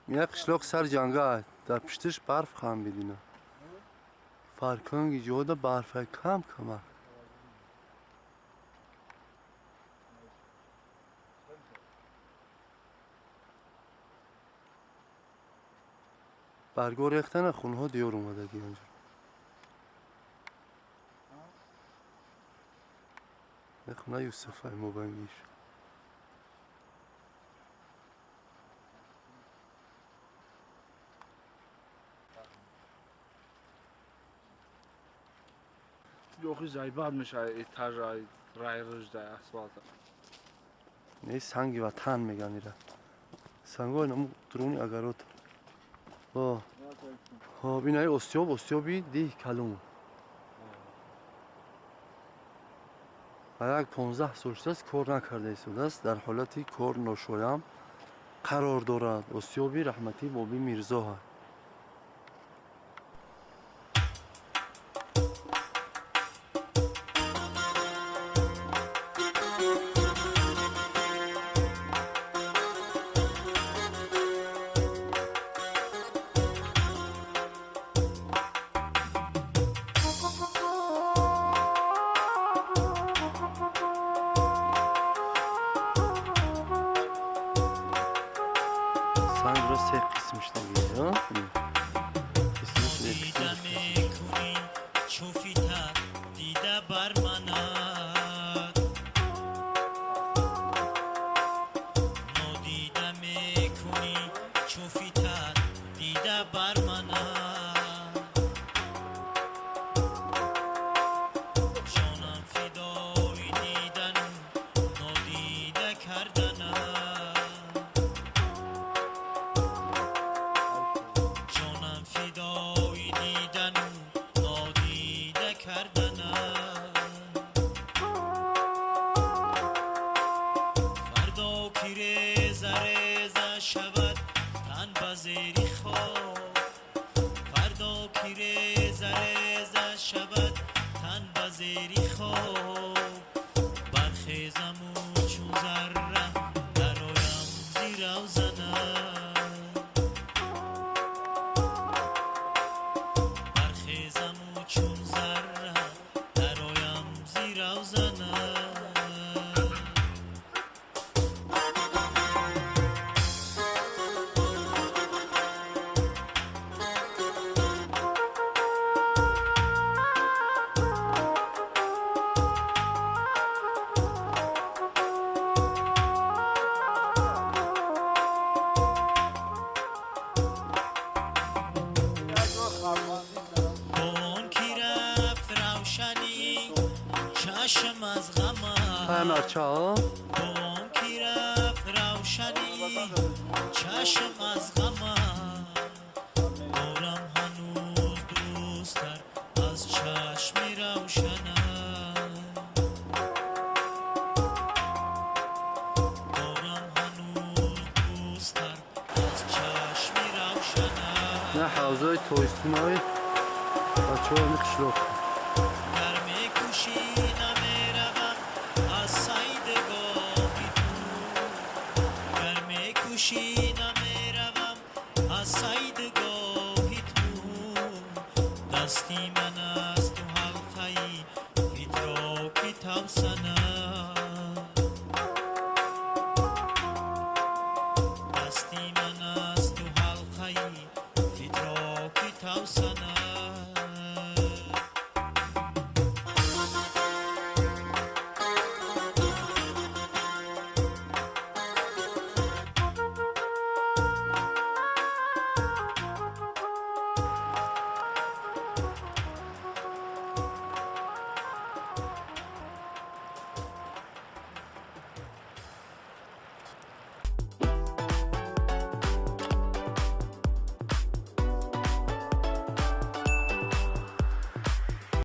میگه قشلاق سر جنگه در پشتش برف خواهم بدینه فرکانگی جوده برف کم کمه برگو ریختن خونه ها دیار اومدگی اینجا این خونه یوسف های مبنگیش یوخی زیباد میشه ایتاج رای روش در اسفالت نه سنگی و تن میگن ایره سنگ های نمو درونی اگرات ها بینایی استیابی دی کلوم و یک 15 سالشته است کار نکرده ایستاده است در حالتی کار ناشایم قرار دارد استیابی رحمتی بابی میرزا ها سنگ را سه قسمش نگیره ها قسمش دیده میکنی چوفیتر دیده برمند نادیده میکنی چوفیتر دیده برمند جانم فدای دیدن نادیده کردن فدای دیدن نادیده کردن فردا که ریزه شود تن بزیری خواب فردا که ریزه شود تن بزیری خواب برخیزم و چون ذره درایم زیر روزنم چون ذره درایم زیر روزنه چشم از غم بچه ها بوم کی رفت روشنی چشم از غم دارم هنوز دوستر از چشم روشنم دارم هنوز دوستر از چشم روشنم نه حوزای تویستون های بچه ها این قشلاق گرمی کشی نمیروم از سیدگاهی تو گرمی کشی نمیروم از